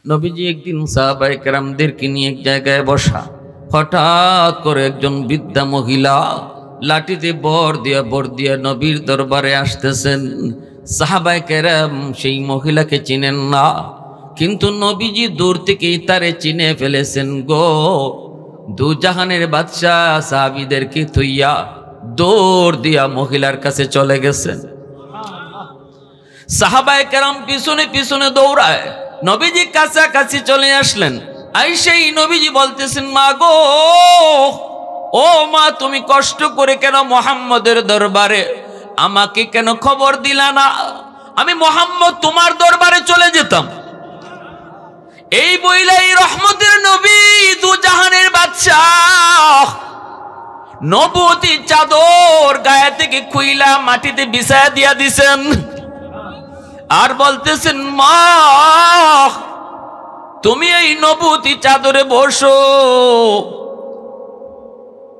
নবীজি একদিন সাহাবায়ে কেরামদেরকে নিয়ে এক জায়গায় বসা, হঠাৎ করে একজন বৃদ্ধা মহিলা লাঠিতে বর দিয়া নবীর দরবারে আসতেছেন। সাহাবায়ে কেরাম সেই মহিলাকে চিনেন না, কিন্তু নবীজি দূর থেকেই তারে চিনে ফেলেছেন গো। দু জাহানের বাদশাহ সাহাবীদেরকে থইয়া দৌড় দিয়া মহিলার কাছে চলে গেছেন। সাহাবায়ে কেরাম পিছনে পিছনে দৌড়ায় নবীজি কাছাকাছি চলে আসলেন। আইসেই নবীজি বলতেছেন, মা গো, ও মা, তুমি কষ্ট করে কেন মুহাম্মদের দরবারে আমাকে কেন খবর দিলা না? আমি মুহাম্মদ তোমার দরবারে চলে যেতাম। এই বইলাই রহমতের নবী, দু জাহানের বাদশাহ, নবুয়তি চাদর গায়ে থেকে খুইলা মাটিতে বিছায়া দিয়া দিছেন আর বলতেছেন, মা, তুমি এই নবুয়তি চাদরে বসো।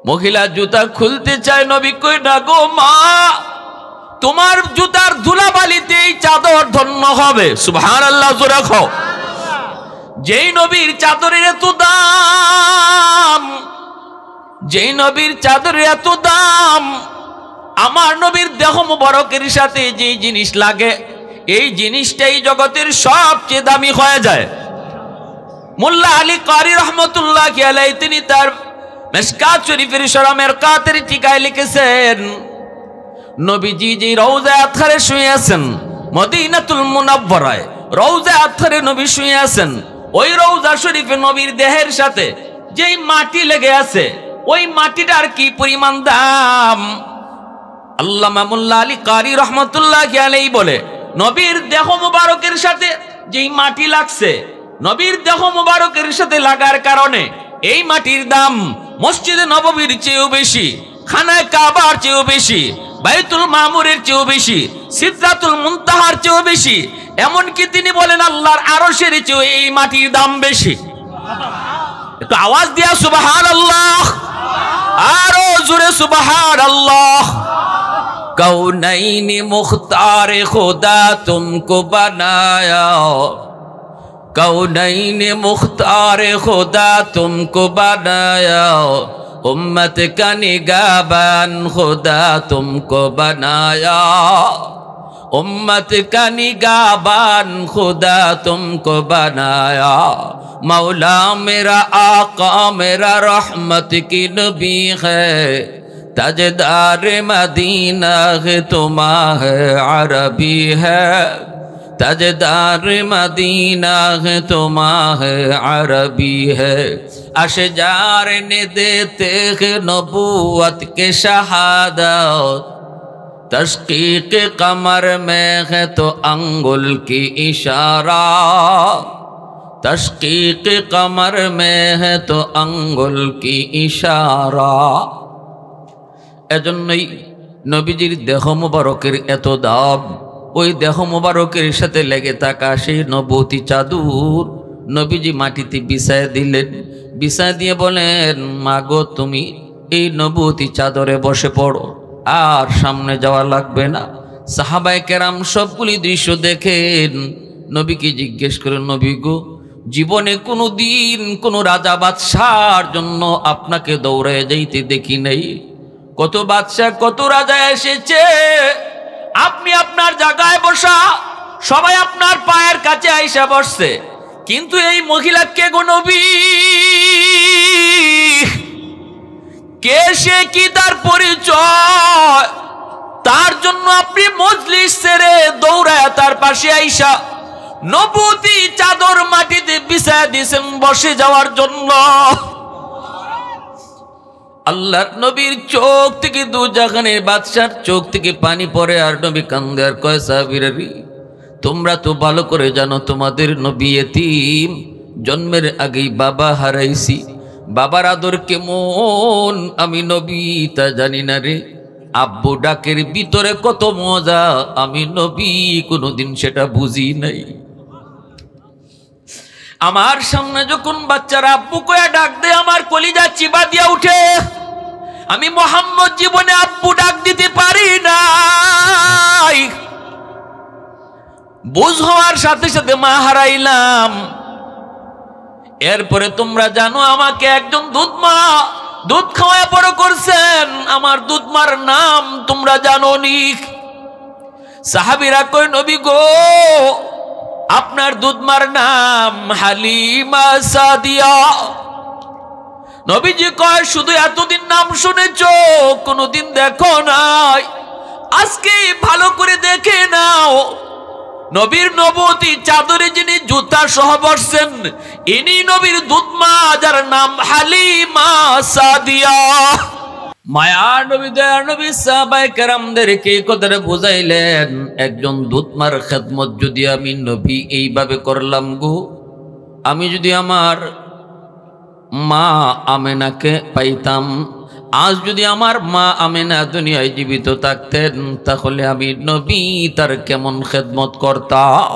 মহিলা জুতা খুলতে চায়, নবী কই না গো মা, তোমার জুতার ধুলাবালিতে এই চাদর ধন্য হবে। সুবহানাল্লাহ, জোরে কও। যেই নবীর চাদরের এত দাম, যেই নবীর চাদরের এত দাম, আমার নবীর দেহ মুবারকের সাথে যে জিনিস লাগে এই জিনিসটাই জগতের সবচেয়ে দামি হয়ে যায়। মোল্লা আলী কারি রহমতুল্লাহি আলাইহি তিনি তার মিশকাত শরীফের সূরা মিরকাতের টিকায় লিখেছেন, নবীজি যে রওজা আতহারে শুয়ে আছেন মদিনাতুল মুনাওয়ারায়, রওজা আতহারে নবী শুয়ে আছেন, ওই রওজা শরীফে নবীর দেহের সাথে যেই মাটি লেগে আছে ওই মাটিটার কি পরিমাণ দাম। আল্লামা মোল্লা আলী কারি রহমতুল্লাহি আলাইহি বলে, নবীর দেহ মুবারকের সাথে যেই মাটি লাগছে, নবীর দেহ মুবারকের সাথে লাগার কারণে এই মাটির দাম মসজিদে নববীর চেয়েও বেশি, খানায় কাবার চেয়েও বেশি, বাইতুল মামুরের চেয়েও বেশি, সিদরাতুল মুনতাহার চেয়েও বেশি, এমনকি তিনি বলেন আল্লাহর আরশের চেয়েও এই মাটির দাম বেশি। একটু আওয়াজ দিয়া সুবহানাল্লাহ, আরো জোরে সুবহানাল্লাহ। কৌনাইনি মুখতারে খুদা তুমকো বানায়া, कौनैन मुख्तार खुदा तुमको बनाया, उम्मत का निगाहबान खुदा तुमको बनाया, उम्मत का निगाहबान खुदा तुमको बनाया। मौला मेरा आका मेरा रहमत की नबी है, ताजदार मदीना है तुम्हारे अरबी है, ताजदार मदीना है तुम्हारे अरबी है। अशजार ने देते हैं नबूवत के शहादत, तशकीक कमर में है तो अंगुल की इशारा, तशकीक कमर में है तो अंगुल की इशारा। এজন্যই নবীজির দেহ মুবারকের এত দাম। ওই দেহ মুবারকের সাথে লেগে থাকা সেই নবুয়তি চাদর নবীজি মাটিতে বিছায় দিলেন। বিছায় দিয়ে বলেন, মা গো, তুমি এই নবুয়তি চাদরে বসে পড়ো, আর সামনে যাওয়া লাগবে না। সাহাবায়ে কেরাম সবগুলি দৃশ্য দেখেন। নবীকে জিজ্ঞেস করেন, নবী গো, জীবনে কোনো দিন কোনো রাজা বাদশার জন্য আপনাকে দৌড়ায় যাইতে দেখি নাই। কত বাদশা কত রাজা এসেছে, আপনি আপনার জায়গায় বসা, সবাই আপনার পায়ের কাছে আইসা বসছে, কিন্তু এই মহিলা কে গো নবী? কে সে, কি তার পরিচয়? তার জন্য আপনি মজলিস ছেড়ে দৌড়ায় তার পাশে আইসা নবুয়তি চাদর মাটিতে বিছায়া দিয়েছেন বসে যাওয়ার জন্য। আল্লাহর নবীর চোখ থেকে দু জাহানের বাদশার চোখ থেকে পানি পড়ে, আর নবী কান্দে আর কয়, সাহাবীরা, তোমরা তো ভালো করে জানো তোমাদের নবী এতিম, জন্মের আগেই বাবা হারাইছি, বাবার আদর কেমন আমি নবী তা জানি না রে। আব্বু ডাকের ভিতরে কত মজা আমি নবী কোনোদিন সেটা বুঝি নাই। আমার সামনে যখন বাচ্চারা আব্বু কয়া ডাক দেয় আমার কলিজা চিবা দিয়া উঠে। আমি মুহাম্মদ জীবনে আব্বু ডাক দিতে পারি নাই। বুঝ হওয়ার সাথে সাথে মা হারাইলাম। এরপরে তোমরা জানো আমাকে একজন দুধ মা দুধ খাওয়া বড় করছেন, আমার দুধ মার নাম তোমরা জানো নি? সাহাবীরা কই নবী গো আপনার দুধ মার নাম হালিমা সাদিয়া। নবীজি কয় শুধু এতদিন নাম শুনেছো, কোনদিন দেখো নাই, আজকে ভালো করে দেখে নাও। নবীর নবতী চাদরে যিনি জুতা সহ বসছেন ইনি নবীর দুধ মা, যার নাম হালিমা সাদিয়া। মায়ার নবী দয়ার নবী সাহাবায়ে কেরামদেরকে কথাটা বুঝাইলেন, একজন দুধ মার খেদমত যদি আমি নবী এইভাবে করলাম গো, আমি যদি আমার মা আমেনাকে পাইতাম, আজ যদি আমার মা আমেনা দুনিয়ায় জীবিত থাকতেন, তাহলে আমি নবী তার কেমন খেদমত করতাম।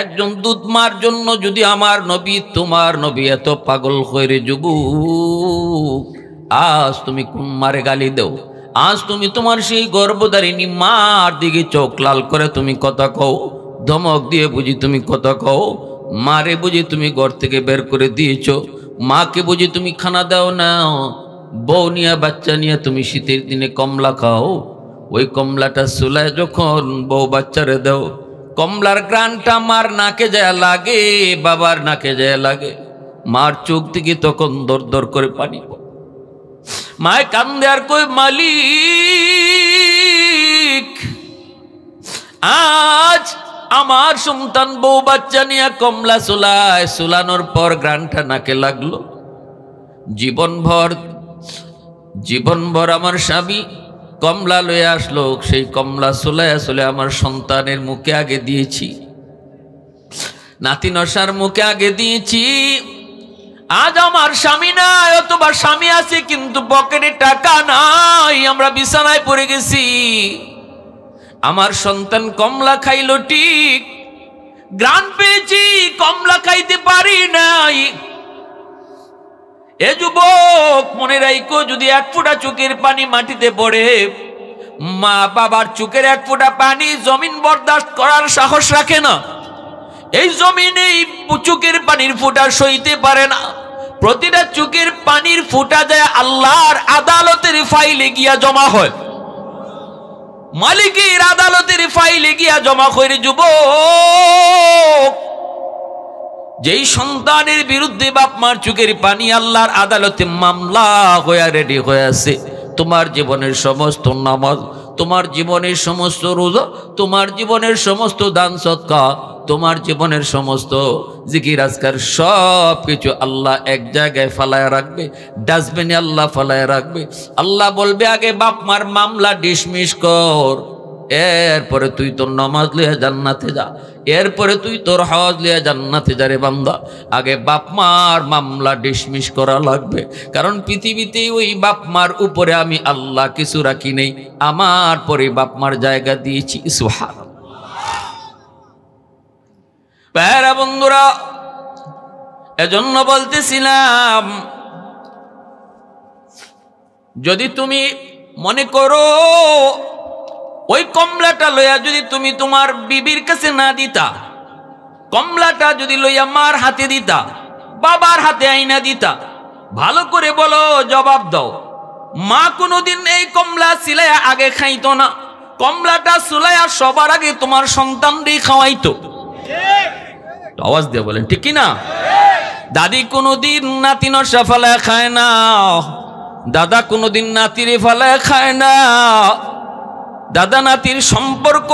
একজন দুধ মার জন্য যদি আমার নবী তোমার নবী এত পাগল হয়ে যুবক, আজ তুমি কোন মারে গালি দেও, আজ তুমি তোমার সেই গর্ভধারিণী মার দিকে চোখ লাল করে তুমি কথা কও, ধমক দিয়ে বুঝি তুমি কথা কও, মারে বুঝি তুমি ঘর থেকে বের করে দিয়েছ, মাকে বুঝি তুমি খানা দাও না, বউ নিয়ে বাচ্চা নিয়ে তুমি শীতের দিনে কমলা খাও, ওই কমলাটা চুলায় যখন বউ বাচ্চারে দাও, কমলার গ্রানটা মার নাকে যায় লাগে, বাবার নাকে যায় লাগে, মার চোখ থেকে তখন দর দর করে পানি পড়ে, মায় কান্দে আর কই মালিক আজ আমার সন্তান বউ বাচ্চা নিয়ে কমলা চুলায়, চুলানোর পর গ্রানটা নাকে লাগলো, জীবনভর আমার স্বামী কমলা লয়ে আসলো, সেই কমলা চুলায় আসলে আমার সন্তানের মুখে আগে দিয়েছি, নাতি নসার মুখে আগে দিয়েছি, আজ আমার স্বামী নাই, অথবা স্বামী আছে কিন্তু পকেটে টাকা নাই, আমরা বিছানায় পড়ে গেছি, আমার সন্তান কমলা খাইলো ঠিক, গ্রান পেয়েছি, কমলা খাইতে পারি নাই। এ যুবক মনে রাখো, যদি এক ফোঁটা চোখের পানি মাটিতে পড়ে, মা বাবার চোখের এক ফোঁটা পানি জমিন বরদাস্ত করার সাহস রাখে না, এই জমিন এই চোখের পানির ফোঁটা সইতে পারে না, প্রতিটা চোখের পানির ফোঁটা যায় আল্লাহর আদালতের ফাইলে গিয়া জমা হয়, মালিকের আদালতের ফাইলে গিয়া জমা করে। যুবক যেই সন্তানের বিরুদ্ধে বাপ মার চোখের পানি আল্লাহর আদালতে মামলা হয়ে রেডি হয়ে আছে, তোমার জীবনের সমস্ত নামাজ, তোমার জীবনের সমস্ত রোজা, তোমার জীবনের সমস্ত দান সদকা, তোমার জীবনের সমস্ত জিকির আজকার সব কিছু আল্লাহ এক জায়গায় ফালায় রাখবে, ডাস্টবিনে আল্লাহ ফালায় রাখবে। আল্লাহ বলবে আগে বাপ মার মামলা ডিসমিস কর, এরপরে তুই তোর নামাজ লিয়া জান্নাতে যা, এরপরে তুই তোর হজ লিয়া জান্নাতে যা রে বান্দা। আগে বাপ মার মামলা ডিসমিস করা লাগবে, কারণ পৃথিবীতে ওই বাপ মার উপরে আমি আল্লাহ কিছু রাখি নেই, আমার পরে বাপ মার জায়গা দিয়েছি। সুবহানাল্লাহ। প্যারা বন্ধুরা, এজন্য বলতেছিলাম, যদি তুমি মনে করো ওই কমলাটা লইয়া যদি তুমি তোমার বিবির কাছে না দিতা, কমলাটা যদি লইয়া মার হাতে দিতা, বাবার হাতে আইনা দিতা, ভালো করে বলো, জবাব দাও, মা কোনোদিন এই কমলা সিলাইয়া আগে খাইতো না, কমলাটা সুলাইয়া সবার আগে তোমার সন্তানদের খাওয়াইতো। আওয়াজ দিয়ে বলেন ঠিক কি না? দাদি কোনোদিন নাতি নশা ফালায় খায় না, দাদা কোনোদিন নাতিরে ফালায় খায় না, দাদা নাতির সম্পর্ক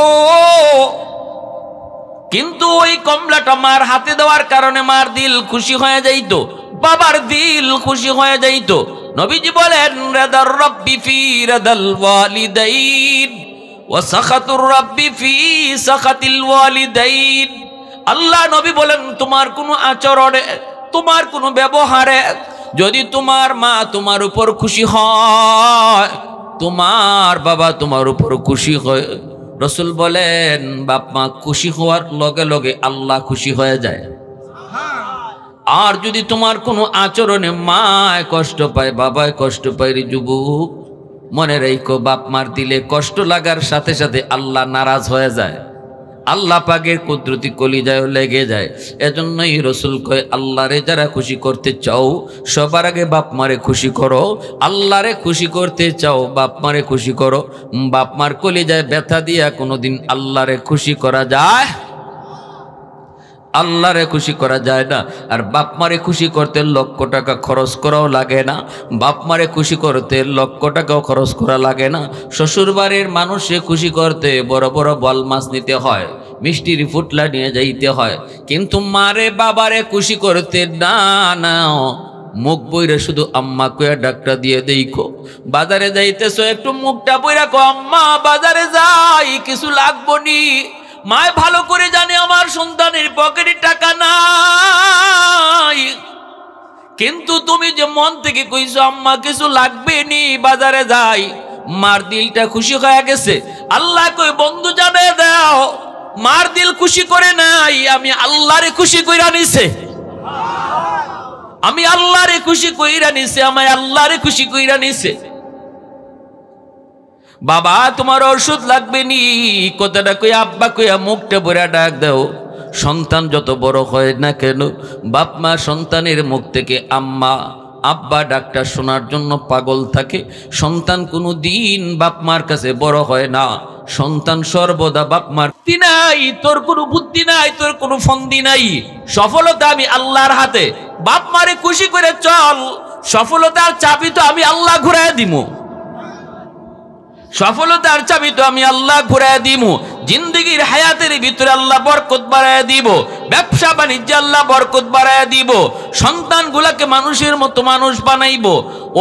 কিন্তু ওই কমলাটা মার হাতে দেওয়ার কারণে মার দিল খুশি হয়ে যাইতো, বাবার দিল খুশি হয়ে যাইতো। নবীজি বলেন, রাদার রাব্বি ফি রাদাল ওয়ালিদাইন ওয়া সাখাতুর রাব্বি ফি সাখাতিল ওয়ালিদাইন। আল্লাহ নবী বলেন, তোমার কোনো আচরণে, তোমার কোনো ব্যবহারে যদি তোমার মা তোমার উপর খুশি হয়, তোমার বাবা তোমার উপর খুশি হয়, রসুল বলেন বাপ মা খুশি হওয়ার লগে লগে আল্লাহ খুশি হয়ে যায়। আর যদি তোমার কোনো আচরণে মায় কষ্ট পায়, বাবায় কষ্ট পায়, রে যুবক মনে রাখো, বাপ মার দিলে কষ্ট লাগার সাথে সাথে আল্লাহ নারাজ হয়ে যায়। আল্লাহ পাকের কুদরতি কলিজায় লেগে যায়। এজন্যই রসুল কয় আল্লাহরে যারা খুশি করতে চাও সবার আগে বাপ মারে খুশি করো। আল্লাহরে খুশি করতে চাও বাপ মারে খুশি করো। বাপ মার কলিজায় ব্যথা দিয়া কোনোদিন আল্লাহরে খুশি করা যায়? আল্লাহরে খুশি করা যায় না। আর বাপ মারে খুশি করতে লক্ষ টাকা খরচ করাও লাগে না, বাপ মারে খুশি করতে লক্ষ টাকাও খরচ করা লাগে না। শ্বশুর বাড়ির মানুষে খুশি করতে বড় বড় বল মাছ নিতে হয়, মিষ্টির ফুটলা নিয়ে যাইতে হয়, কিন্তু মারে বাবারে খুশি করতে না না মুখ বইরে শুধু আম্মা কয়া ডাকটা দিয়ে দেখো। বাজারে যাইতেছো একটু মুখটা বইরা কো আম্মা বাজারে যাই কিছু লাগবো নি। মায় ভালো করে জানে আমার সন্তানের পকেটে টাকা নাই, কিন্তু তুমি যে মন থেকে কইছো আম্মা কিছু লাগবে নি বাজারে যাই, মার দিলটা খুশি হয়ে গেছে। আল্লাহ কই বন্ধু জানে দাও মার দিল খুশি করে নাই, আমি আল্লাহরে খুশি কইরা নিছে, আমি আল্লাহরে খুশি কইরা নিছে, আমায় আল্লাহরে খুশি কইরা নিছে। বাবা তোমার ওষুধ লাগবে নি কথাটা কই আব্বা কইয়া মুখটা ভরে ডাক দাও। সন্তান যত বড় হয় না কেন বাপ মা সন্তানের মুখ থেকে আম্মা আব্বা ডাকটা শোনার জন্য পাগল থাকে। সন্তান কোনো দিন বাপ মার কাছে বড় হয় না, সন্তান সর্বদা বাপ মার নাই, তোর কোনো বুদ্ধি নাই, তোর কোনো ফন্দি নাই, সফলতা আমি আল্লাহর হাতে। বাপ মারে খুশি করে চল, সফলতার চাবি তো আমি আল্লাহ ঘুরায় দিমু, সফলতার চাবি তো আমি আল্লাহ ঘুরায় দিমু। জিন্দেগির হায়াতের ভিতরে আল্লাহ বরকত বাড়ায় দিব, ব্যবসা বাণিজ্যে আল্লাহ বরকত বাড়ায় দিব, সন্তানগুলাকে মানুষের মতো মানুষ বানাইব।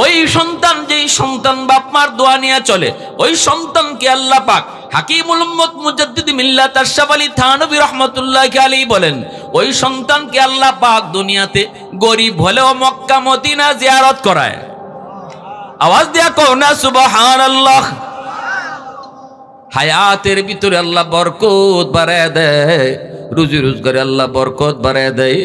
ওই সন্তান যেই সন্তান বাপ মার দোয়া নিয়ে চলে ওই সন্তানকে আল্লাহ পাক হাকিমুল উম্মত মুজাদ্দিদ মিল্লাত আশরাফ আলী থানভী রাহমাতুল্লাহি আলাইহি বলেন ওই সন্তানকে আল্লাহ পাক দুনিয়াতে গরিব হলেও মক্কা মদিনা জিয়ারত করায়। আওয়াজ দিয়া কও না সুবহানাল্লাহ। হায়াতের ভিতরে আল্লাহ বরকত বাড়ায় দেয়, রুজি রোজগারে আল্লাহ বরকত বাড়ায় দেয়।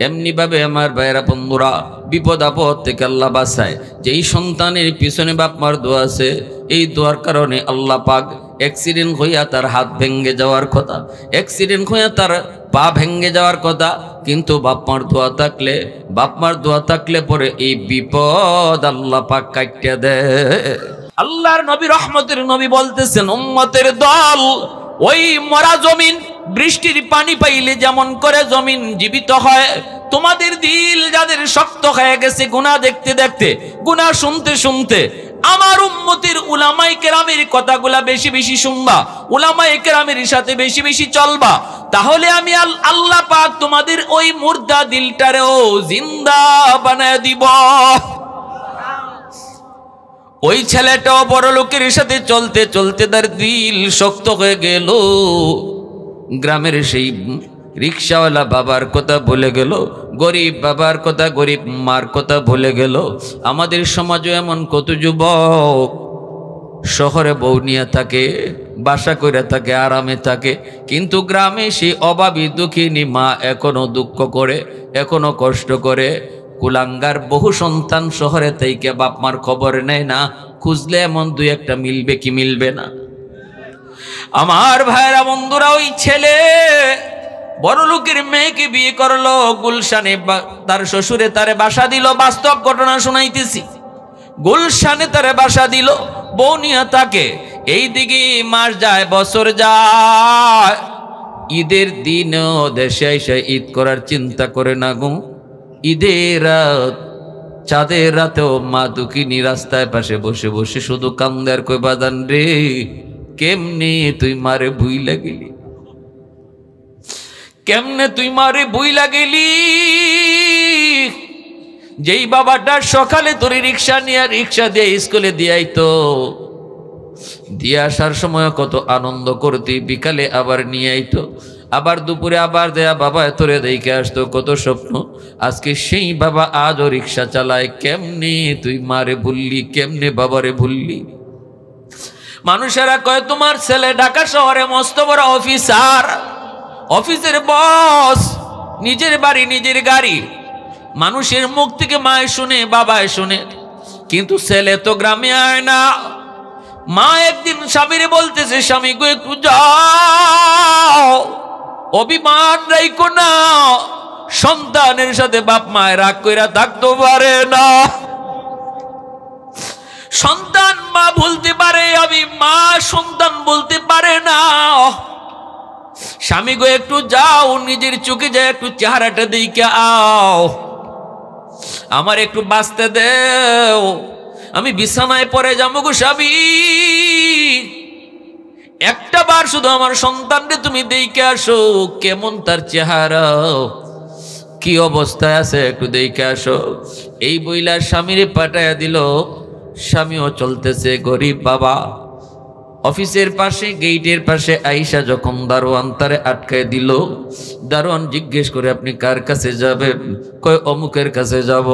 এমনি ভাবে আমার ভাইরা বন্ধুরা বিপদ আপদ থেকে আল্লাহ বাঁচায়। যেই সন্তানের পিছনে বাপ মার দোয়া আছে, এই দোয়ার কারণে আল্লাহ পাক অ্যাক্সিডেন্ট হইয়া তার হাত ভেঙে যাওয়ার কথা, অ্যাক্সিডেন্ট হইয়া তার পা ভেঙে যাওয়ার কথা, কিন্তু বাপ মার দোয়া থাকলে, বাপ মার দোয়া থাকলে পরে এই বিপদ আল্লাহ পাক কাটিয়ে দেয়। আল্লাহর নবী রহমতের নবী বলতেছেন উম্মতের দল ওই মরা জমিন বৃষ্টির পানি পাইলে যেমন করে জমিন জীবিত হয়, তোমাদের দিল যাদের শক্ত হয়ে গেছে গুনাহ দেখতে দেখতে, গুনাহ শুনতে শুনতে, আমার উম্মতের উলামায়ে কেরামের কথাগুলা বেশি বেশি শুনবা, উলামায়ে কেরামের সাথে বেশি বেশি চলবা, তাহলে আমি আল্লাহ পাক তোমাদের ওই মুর্দা দিলটারেও জিন্দা বানায় দিব। ওই ছেলেটাও বড় লোকের সাথে চলতে চলতে তার দিল শক্ত হয়ে গেল, গ্রামের সেই রিক্সাওয়ালা বাবার কথা ভুলে গেল, গরিব বাবার কথা, গরিব মার কথা ভুলে গেল। আমাদের সমাজে এমন কত যুবক শহরে বউ নিয়ে থাকে, বাসা করে থাকে, আরামে থাকে, কিন্তু গ্রামে সেই অভাবী দুঃখিনী মা এখনো দুঃখ করে, এখনো কষ্ট করে। কুলাঙ্গার বহু সন্তান শহরে থেকে বাপ মার খবর নেয় না, খুঁজলে এমন দুই একটা মিলবে কি মিলবে না? আমার ভাইরা বন্ধুরা ওই ছেলে বড় লোকের মেয়েকে বিয়ে করলো, গুলশানে তার শ্বশুরে তারে বাসা দিল, বাস্তব ঘটনা শোনাইতেছি। গুলশানে তারে বাসা দিল, বউ নিয়ে তাকে। এইদিকে মাস যায় বছর যায়, ঈদের দিনও দেশে এসে ঈদ করার চিন্তা করে না গো। ঈদের রাত, চাঁদের রাতেও মা দুঃখিনী রাস্তায় পাশে বসে বসে শুধু কান্দে আর কই বাদান রে কেমনে তুই মারে ভুইলা গেলি, কেমনে তুই মারে ভুইলা গেলি। যেই বাবাটা সকালে তোর রিক্সা নিয়ে রিক্সা দিয়ে স্কুলে দিয়াইতো, দিয়ে আসার সময় কত আনন্দ করতি, বিকালে আবার নিয়ে আইতো, আবার দুপুরে আবার দেয়া বাবা তোরে দেখে আসতো, কত স্বপ্ন। আজকে সেই বাবা আজও রিক্সা চালায়, কেমনে তুই মারে ভুললি, কেমনে বাবারে ভুললি। মানুষেরা কয় তোমার ছেলে ঢাকা শহরে মস্ত বড় অফিসার, অফিসের বস, নিজের বাড়ি নিজের গাড়ি। মানুষের মুখ থেকে মায় শুনে, বাবায় শুনে, কিন্তু ছেলে তো গ্রামে আয় না, মা একদিন স্বামীরে বলতেছে, স্বামী গো একটু যাও, অভিমান রাইখো না। সন্তানের সাথে বাপ মায়ের রাগ কইরা থাকতে পারে না। সন্তান মা ভুলতে পারে, আমি মা সন্তান বলতে পারে না। স্বামী গো একটু যাও, নিজের চোখে যায় একটু চেহারাটা দেখে আও, আমার একটু বাঁচতে দেও, আমি বিছানায় পড়ে যাবো গো স্বামী। একটা বার শুধু আমার সন্তানরে তুমি দেখে আসো, কেমন তার চেহারা, কি অবস্থায় আছে একটু দেখে আসো। এই বইলা স্বামীরে পাঠাইয়া দিল। স্বামীও চলতেছে গরিব বাবা। অফিসের পাশে গেটের পাশে আইসা যখন দারোয়ান তারে আটকায় দিল, দারোয়ান জিজ্ঞেস করে আপনি কার কাছে যাবেন? কয় অমুকের কাছে যাব।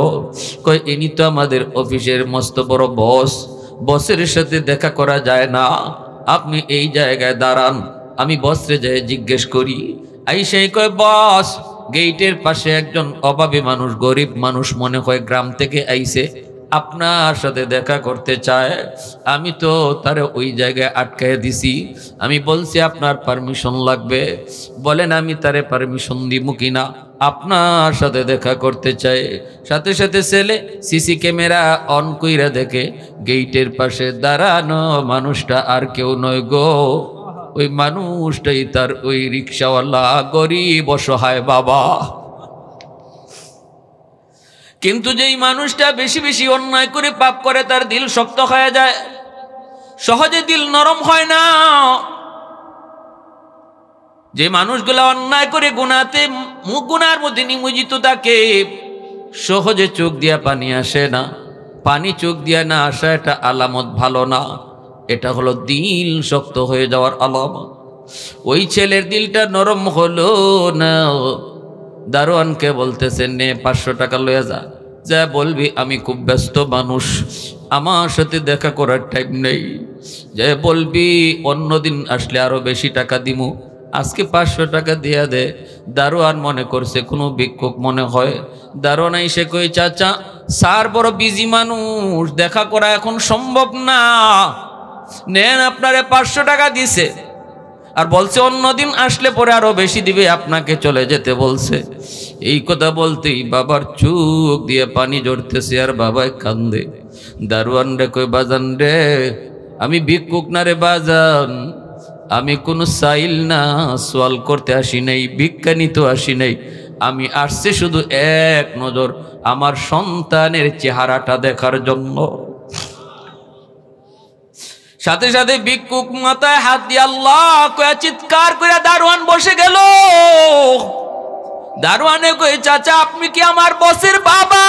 কয় ইনি তো আমাদের অফিসের মস্ত বড় বস, বসের সাথে দেখা করা যায় না, আপনি এই জায়গায় দাঁড়ান, আমি বসরে যাই জিজ্ঞেস করি। আইসাই কয় বস, গেটের পাশে একজন অভাবী মানুষ, গরিব মানুষ, মনে হয় গ্রাম থেকে আইছে, আপনার সাথে দেখা করতে চায়। আমি তো তারে ওই জায়গায় আটকায় দিছি, আমি বলছি আপনার পারমিশন লাগবে, বলেন আমি তারে পারমিশন দিব কিনা, আপনার সাথে দেখা করতে চাই। সাথে সাথে ছেলে সিসি ক্যামেরা অন কইরা দেখে গেটের পাশে দাঁড়ানো মানুষটা আর কেউ নয় গো, ওই মানুষটাই তার ওই রিক্সাওয়ালা গরিব অসহায় বাবা। কিন্তু যেই মানুষটা বেশি বেশি অন্যায় করে পাপ করে, তার দিল শক্ত হয়ে যায়, সহজে দিল নরম হয় না। যে মানুষগুলা অন্যায় করে গুনাতে গুনার মধ্যে নিমজ্জিত থাকে, সহজে চোখ দিয়া পানি আসে না। পানি চোখ দিয়া না আসা এটা আলামত ভালো না, এটা হলো দিল শক্ত হয়ে যাওয়ার আলামত। ওই ছেলের দিলটা নরম হলো না। দারোয়ানকে বলতেছে, নে 500 টাকা লয়ে যা, যা বলবি আমি খুব ব্যস্ত মানুষ, আমার সাথে দেখা করার টাইম নেই। যে বলবি অন্যদিন আসলে আরো বেশি টাকা দিমু, আজকে 500 টাকা দিয়া দে। দারোয়ান মনে করছে কোনো ভিক্ষুক মনে হয়। দারোয়ান এসে কই, চাচা স্যার বড় বিজি মানুষ, দেখা করা এখন সম্ভব না, নেন আপনারে 500 টাকা দিছে, আর বলছে অন্যদিন আসলে পরে আরো বেশি দিবে, আপনাকে চলে যেতে বলছে। এই কথা বলতেই বাবার চোখ দিয়ে পানি ঝরতেছে আর বাবায় কান্দে। দারোয়ান রে কই, বাজান রে আমি ভিক্ষুক না রে বাজান, আমি কোনো সাইল না, সোয়াল করতে আসি নাই, ভিক্ষা নিতে আসি নাই, আমি আসছে শুধু এক নজর আমার সন্তানের চেহারাটা দেখার জন্য। সাথে সাথে ভিক্ষুক মাথায় হাত দিয়ে আল্লাহ কয়ে চিৎকার করে দারোয়ান বসে গেল। দারোয়ানে কই, চাচা আপনি কি আমার বসের বাবা?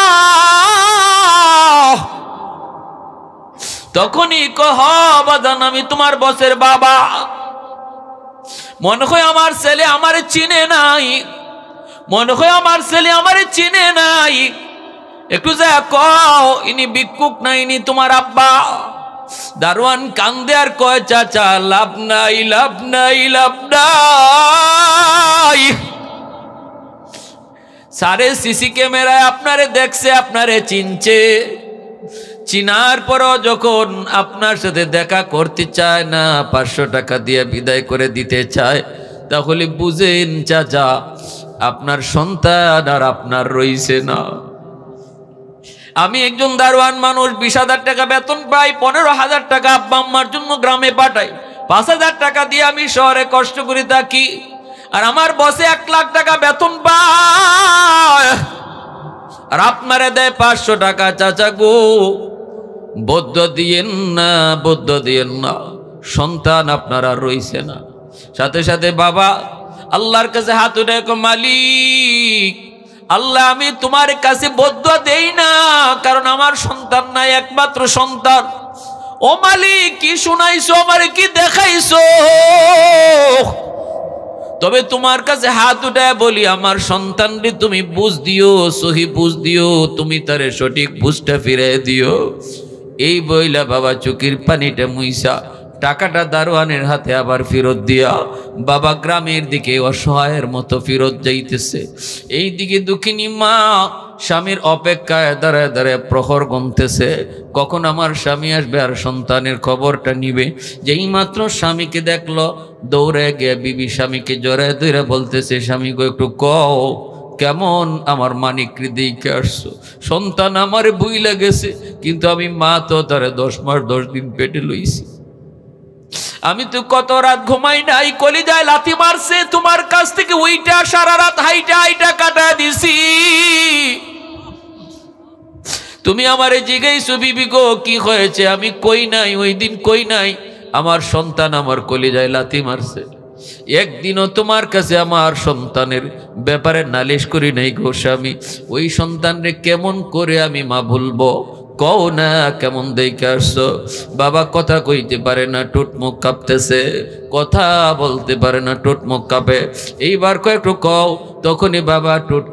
তখনই কহ, বাজান আমি তোমার বসের বাবা। মনে হয় আমার ছেলে আমারে চিনে নাই, মনে হয় আমার ছেলে আমারে চিনে নাই, একটু যা কও ইনি ভিক্ষুক না, ইনি তোমার আব্বা। দারোয়ান কান্দে আর কয়, চাচা লাভ নাই, লাভ নাই, লাভ নাই, সারে সিসি ক্যামেরায় আপনারে দেখছে, আপনারে চিনছে, চিনার পরও যখন আপনার সাথে দেখা করতে চায় না, 500 টাকা দিয়ে বিদায় করে দিতে চায়, তাহলে বুঝেন চাচা আপনার সন্তান আর আপনার রইছে না। আমি একজন দারোয়ান মানুষ, 20,000 টাকা বেতন পাই, 15,000 টাকা আব্বা আম্মার জন্য গ্রামে পাঠাই, 5,000 টাকা দিয়ে আমি শহরে কষ্ট করে থাকি, আর আমার বসে 1 লাখ টাকা বেতন পায়, আর আপনারে দেয় 500 টাকা। চাচা গো বদ্ধ দিয়েন না, বদ্ধ দিয়েন না, সন্তান আপনার আর রইছে না। সাথে সাথে বাবা আল্লাহর কাছে হাত উঠে, মালিক আল্লাহ আমি তোমার কাছে বদ্ধ দেই না, কারণ আমার সন্তান নাই, একমাত্র সন্তান। ও মালিক কি শুনাইছো, আমারে কি দেখাইছো, তবে তোমার কাছে হাত উঠায় বলি আমার সন্তানরে তুমি বুঝ দিও, সহি বুঝ দিও, তুমি তারে সঠিক বুঝটা ফিরে দিও। এই বইলা বাবা চোখের পানিটা মুইসা টাকাটা দারোয়ানের হাতে আবার ফেরত দিয়া বাবা গ্রামের দিকে অসহায়ের মতো ফেরত যাইতেছে। এই দিকে দুঃখিনী মা স্বামীর অপেক্ষায় দাঁড়ায় দাঁড়ায় প্রহর গুনতেছে, কখন আমার স্বামী আসবে আর সন্তানের খবরটা নিবে। যেই মাত্র স্বামীকে দেখলো দৌড়ে গিয়ে বিবি স্বামীকে জড়ায় ধরে বলতেছে, স্বামী গো একটু কও কেমন আমার মানিকরে দেখে আসছো? সন্তান আমার ভুইলা গেছে, কিন্তু আমি মা তো তারে 10 মাস 10 দিন পেটে লইছি। আমি তো কত রাত ঘুমাই নাই, কলিজায় লাথি মারছে, তোমার কাছ থেকে ওইটা সারা রাত হাইটা হাইটা কাটা দিছি। তুমি আমারে জিজ্ঞাসা বিবি গো কি হয়েছে? আমি কই নাই, ওই দিন কই নাই আমার সন্তান আমার কলিজায় লাথি মারছে। একদিনও তোমার কাছে আমার সন্তানের ব্যাপারে নালিশ করি নাই গো স্বামী। ওই সন্তানরে কেমন করে আমি মা ভুলবো? কও না কেমন দেখে আসছো? বাবা কথা কইতে পারে না, ঠোঁট মুখ কাঁপতেছে, কথা বলতে পারে না, ঠোঁট মুখ কাঁপে। এইবার কয় একটু কও। তখনই বাবা ঠোঁট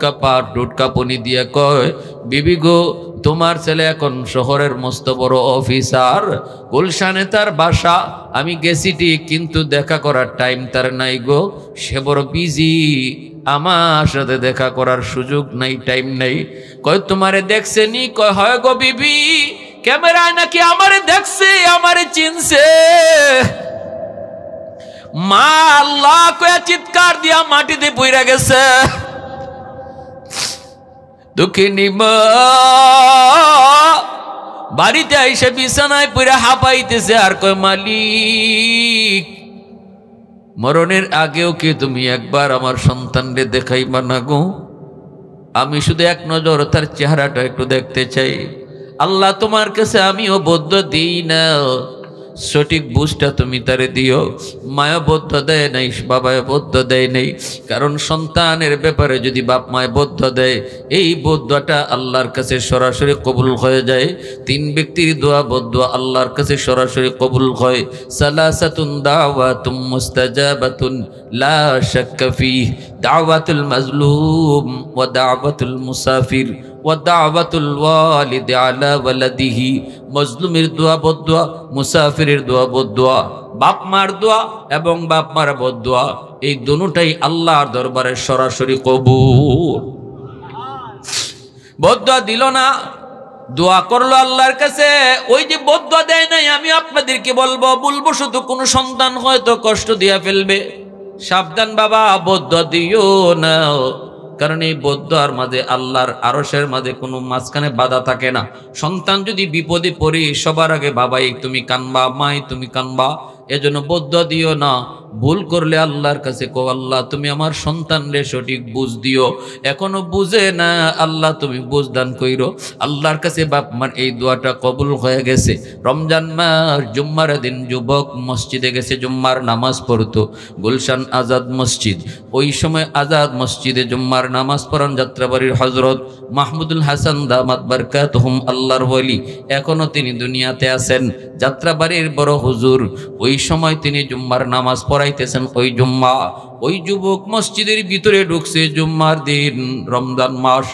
কাঁপুনি দিয়ে কয়, বিবি গো তোমার ছেলে এখন শহরের মস্ত বড় অফিসার, গুলশানে তার বাসা। আমি গেছি ঠিক, কিন্তু দেখা করার টাইম তার নাই গো, সে বড় বিজি, আমার সাথে দেখা করার সুযোগ নাই, টাইম নাই। কয় তোমারে দেখছে নি? কয় হয় গো বিবি, ক্যামেরায় নাকি আমারে দেখছে, আমারে চিনছে। মা আল্লাহ কয়ে চিৎকার দিয়া মাটিতে পইরা গেছে। দুঃখিনী মা বাড়িতে আইসে বিছানায় পইরা হাঁপাইতেছে আর কয়, মালিক মরণের আগেও কি তুমি একবার আমার সন্তানরে দেখাইবা না গো? আমি শুধু এক নজর তার চেহারাটা একটু দেখতে চাই। আল্লাহ তোমার কাছে আমিও বদ্ধ দিই না, সঠিক বুঝটা তুমি তারে দিও। মায়া বদ্ধ দেয় নাই, বাবায় বদ্ধ দেয় নাই, কারণ সন্তানের ব্যাপারে যদি বাপ মায় বদ্ধ দেয়, এই বদ্ধটা আল্লাহর কাছে সরাসরি কবুল হয়ে যায়। 3 ব্যক্তির দোয়া বদ্ধ আল্লাহর কাছে সরাসরি কবুল হয়। সালাসাতুন দাওয়াতুম মুস্তাজাবাতুন লা শাক্কা ফিহ, দাওয়াতুল মাজলুম ওয়া দাওয়াতুল মুসাফির ওয়া দাওয়াতুল ওয়ালিদি আলা ওয়ালাদিহি। মজলুমের দোয়া বদদোয়া, মুসাফিরের দোয়া বদদোয়া, বাপ মার দোয়া এবং বাপ মার বদদোয়া, এই দুটোটাই আল্লাহর দরবারে সরাসরি কবুল। বদদোয়া দিল না, দোয়া করলো আল্লাহর কাছে, ওই যে বদদোয়া দেয় নাই, আমি আপনাদেরকে বলবো শুধু কোনো সন্তান হয়তো কষ্ট দিয়া ফেলবে, সাবধান বাবা, বদদোয়া দিও না। কারণ এই বদদোয়ার মাঝে আল্লাহর আরশের মাঝে কোনো মাঝখানে বাধা থাকে না। সন্তান যদি বিপদে পড়ে সবার আগে বাবাই তুমি কানবা, মাই তুমি কানবা, এজন্য বদদোয়া দিও না। ভুল করলে আল্লাহর কাছে কো, আল্লাহ তুমি আমার সন্তানরে সঠিক বুঝ দিও, এখনো বুঝে না, আল্লাহ তুমি বুঝ দান কইরো। আল্লাহর কাছে বাপ মার এই দোয়াটা কবুল হয়ে গেছে। রমজান মাস জুম্মার দিন যুবক মসজিদে গেছে জুম্মার নামাজ পড়তো, গুলশান আজাদ মসজিদ। ওই সময় আজাদ মসজিদে জুম্মার নামাজ পড়ান যাত্রাবাড়ির হজরত মাহমুদুল হাসান দামাত বারকাতুহুম, আল্লাহর ওলি, এখনো তিনি দুনিয়াতে আছেন, যাত্রাবাড়ির বড় হুজুর। ওই সময় তিনি জুম্মার নামাজ পড়াইতেছেন। ওই যুবক মসজিদের ভিতরে ঢুকছে জুম্মার দিন, রমজান মাস।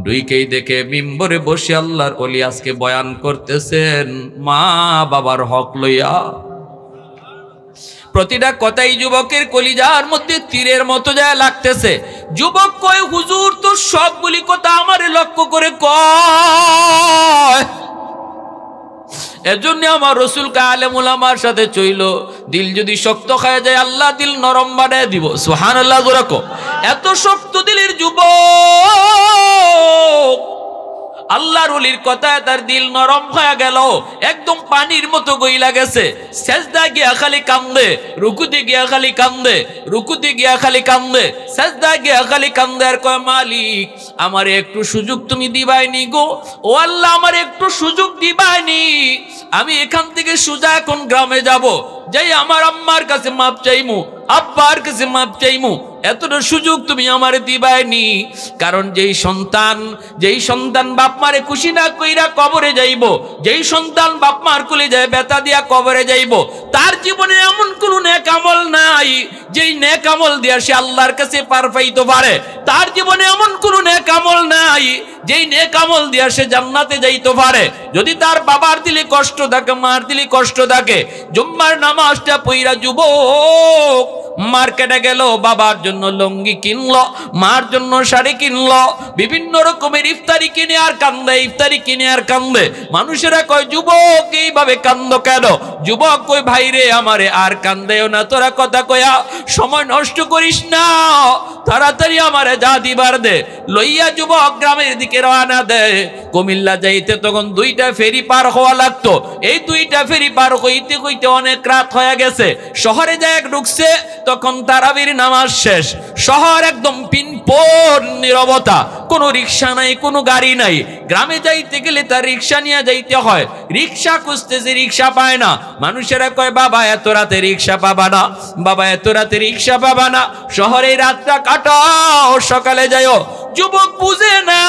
দুইকেই দেখে মিম্বরে বসে আল্লাহর ওলি আজকে বয়ান করতেছেন মা বাবার হক লইয়া। প্রতিটা কথাই যুবকের কলিজার মধ্যে তীরের মতো যায় লাগতেছে। যুবক কয়, হুজুর তো সবগুলি কথা আমারে লক্ষ্য করে কয়, এজন্য আমার রসুল আলেম উলামার সাথে চইল। দিল যদি শক্ত খায় যায়, আল্লাহ দিল নরম বানায় দিব। সুবহানাল্লাহ জোরে কও। এত শক্ত দিলের যুবক, আল্লাহর ওলির কথায় তার দিল নরম হয়ে গেল, একদম পানির মতো গইলা গেছে। সেজদা গিয়া খালি কান্দে, রুকুতে গিয়া খালি কান্দে, রুকুতে গিয়া খালি কান্দে, সেজদা গিয়া খালি কান্দে। আর কয়, মালিক আমার একটু সুযোগ তুমি দিবাইনি গো, ও আল্লাহ আমার একটু সুযোগ দিবাইনি। আমি এখান থেকে সোজা এখন গ্রামে যাব, যাই আমার আম্মার কাছে মাপ চাইমু, আব্বার কাছে মাপ চাইমু, এতটা সুযোগ তুমি আমারে দিবাইনি। কারণ যেই সন্তান বাপ মারে খুশি না কইরা কবরে যাইব, যেই সন্তান বাপ মার কোলে যায় বেতা দিয়া কবরে যাইব, তার জীবনে এমন কোন নেক আমল নাই যেই নেক আমল দিয়া সে আল্লাহর কাছে পার পাইতে পারে। তার জীবনে এমন কোন নেক আমল নাই যেই নেক আমল দিয়া সে জান্নাতে যাইতে পারে। যদি তার বাবার দিলে কষ্ট থাকে, মার দিলে কষ্ট থাকে, জুম্মার নামাজটা পইরা যুবক মার্কেটে গেল, বাবার জন্য লুঙ্গি কিনলো, মার জন্য শাড়ি কিনলো, বিভিন্ন রকমের ইফতারি কিনে আর কান্দে, ইফতারি কিনে আর কান্দে। মানুষেরা কয় যুবক এইভাবে কান্দ কেন? যুবক কই ভাইরে আমারে আর কান্দেও না, তোরা কথা কয়া সময় নষ্ট করিস না, তাড়াতাড়ি আমারে যা দিবার দে। লইয়া যুবক গ্রামের দিকে রওনা দেয়। কুমিল্লা যাইতে তখন 2টা ফেরি পার হওয়া লাগতো। এই 2টা ফেরি পার হইতে হইতে অনেক রাত হয়ে গেছে। শহরে যায় ঢুকছে, তখন তারাবির নামাজ শেষ। শহর একদম পিনপোন নীরবতা, কোনো রিক্সা নাই, কোনো গাড়ি নাই। গ্রামে যাইতে গেলে তার রিক্সা নিয়ে যাইতে হয়। রিক্সা খুঁজতেছে, রিক্সা পায় না। মানুষেরা কয় বাবা এত রাতে রিক্সা পাবা না, বাবা এত রাতে রিক্সা পাবা না, শহরে রাতটা কাটাও, সকালে যাও। যুবক বুঝে না,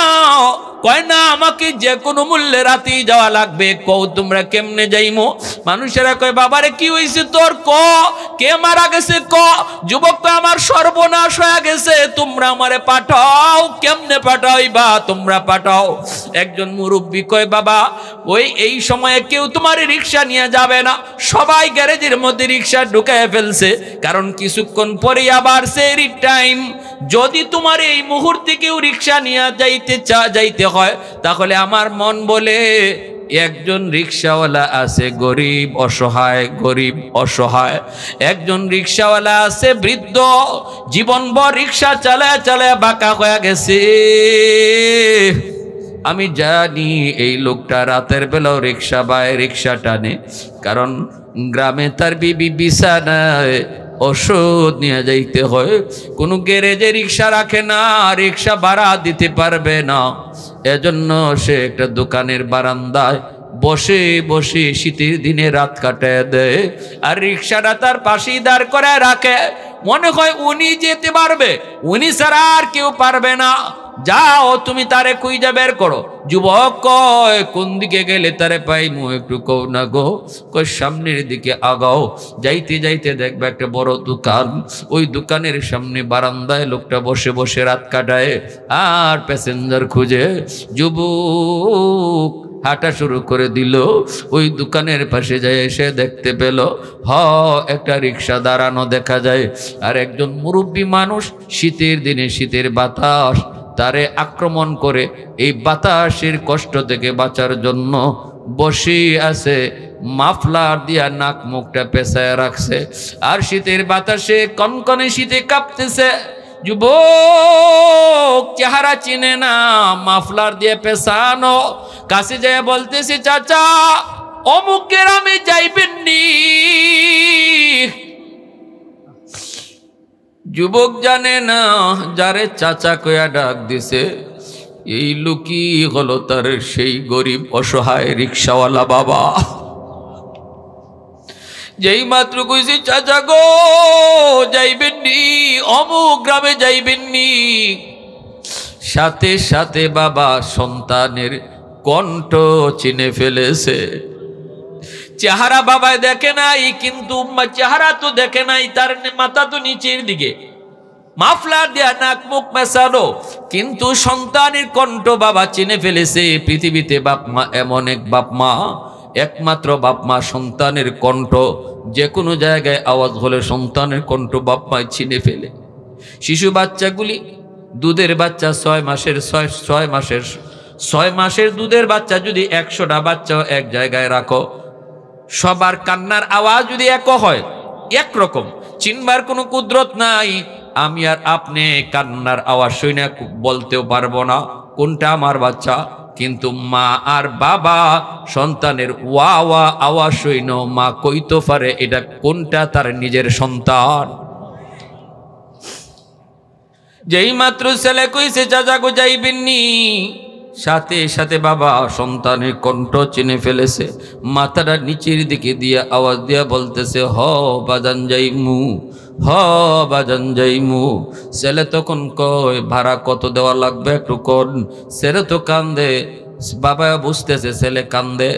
কয় না আমাকে যে কোনো মূল্যে রাতেই যাওয়া লাগবে, কও তোমরা কেমনে যাইমো? মানুষেরা কয় বাবারে কি হইছে তোর, ক কে মারা গেছে ক? যুবক কয় আমার সর্বনাশ হয়ে গেছে, তোমরা আমারে পাঠাও। কেমনে পাঠাইবা? তোমরা পাঠাও। একজন মুরব্বী কয় বাবা ওই এই সময়ে কেউ তোমার রিক্সা নিয়ে যাবে না, সবাই গ্যারেজের মধ্যে রিক্সা ঢুকায় ফেলছে, কারণ কিছুক্ষণ পরে আবার সেরি টাইম। যদি তোমার এই মুহূর্তে কেউ রিক্সা নিয়ে যাইতে হয়, তাহলে আমার মন বলে একজন রিক্সাওয়ালা আছে গরিব অসহায়, গরিব অসহায়। একজন রিক্সাওয়ালা আছে বৃদ্ধ, জীবনভর রিক্সা চালায় চালায় বাঁকা হয়ে গেছে। আমি জানি এই লোকটা রাতের বেলাও রিক্সা বায়, রিক্সা টানে, কারণ গ্রামে তার বিবি বিছানায়, ওষুধ নিয়ে যাইতে হয়। কোনো গ্যারেজে রিক্সা রাখে না, রিক্সা ভাড়া দিতে পারবে না, এজন্য সে একটা দোকানের বারান্দায় বসে বসে শীতের দিনে রাত কাটায় দেয়। আর রিক্সাটা তার পাশেই দাঁড় করে রাখে, মনে হয় উনি যেতে পারবে, উনি ছাড়া আর কেউ পারবে না। যাও তুমি তারে খুঁজে বের করো। যুবক কয় কোন দিকে গেলে তারে পাইমু, একটু কও না গো। কয় সামনের দিকে আগাও। যাইতে যাইতে দেখবে একটা বড় দোকান, ওই দোকানের সামনে বারান্দায় লোকটা বসে বসে রাত কাটায় আর প্যাসেঞ্জার খুঁজে। যুবক হাঁটা শুরু করে দিল। ওই দোকানের পাশে যায়, এসে দেখতে পেল একটা রিক্সা দাঁড়ানো দেখা যায়। আর একজন মুরব্বী মানুষ, শীতের দিনে শীতের বাতাস তারে আক্রমণ করে, এই বাতাসের কষ্ট থেকে বাঁচার জন্য বসে আছে, মাফলার দিয়া নাক মুখটা পেঁচায় রাখছে, আর শীতের বাতাসে কনকনে শীতে কাঁপতেছে। যুবক চেহারা চিনে না, মাফলার দিয়ে পেছানো। কাছে যায় বলতেছে চাচা অমুক গ্রামে যাইবেননি। যুবক জানে না যারে চাচা কয়া ডাক দিছে এই লোকই হলো তার সেই গরিব অসহায় রিক্সাওয়ালা বাবা। যেই মাত্র কইছি চাচা গো যাইবেননি, অমুক গ্রামে যাইবেননি, সাথে সাথে বাবা সন্তানের কণ্ঠ চিনে ফেলেছে। চেহারা বাবায় দেখে নাই, কিন্তু চেহারা তো দেখে নাই, তার মাথা তো নিচের দিকে, মাফলার দেয়া নাক মুখ মেশানো, কিন্তু সন্তানের কণ্ঠ বাবা চিনে ফেলেছে। পৃথিবীতে বাপ মা এমন এক বাপ মা, একমাত্র বাপ মা সন্তানের কণ্ঠ যে কোনো জায়গায় আওয়াজ হলে সন্তানের কণ্ঠ বাপ মায় চিনে ফেলে। শিশু বাচ্চাগুলি, দুধের বাচ্চা 6 মাসের দুধের বাচ্চা যদি 100টা বাচ্চা এক জায়গায় রাখো, সবার কান্নার আওয়াজ যদি এক হয়, একরকম, চিনবার কোনো কুদরত নাই। আমি আর আপনি কান্নার আওয়াজ শুনে বলতেও পারবো না কোনটা আমার বাচ্চা, কিন্তু মা আর বাবা সন্তানের ওয়া ওয়া আওয়াজ শুনে মা কইতে পারে এটা কোনটা তার নিজের সন্তান। যেই মাত্র ছেলে কইছে চাচা গো যাইবেননি, সাথে সাথে বাবা সন্তানের কণ্ঠ চিনে ফেলেছে। মাথাটা নিচের দিকে দিয়ে আওয়াজ দিয়া বলতেছে হ বাজান যাইমু, হ বাজান যাইমু। ছেলে তখন কয় ভাড়া কত দেওয়া লাগবে একটু কোন। ছেলে তো কান্দে, বাবা বুঝতেছে ছেলে কান্দে।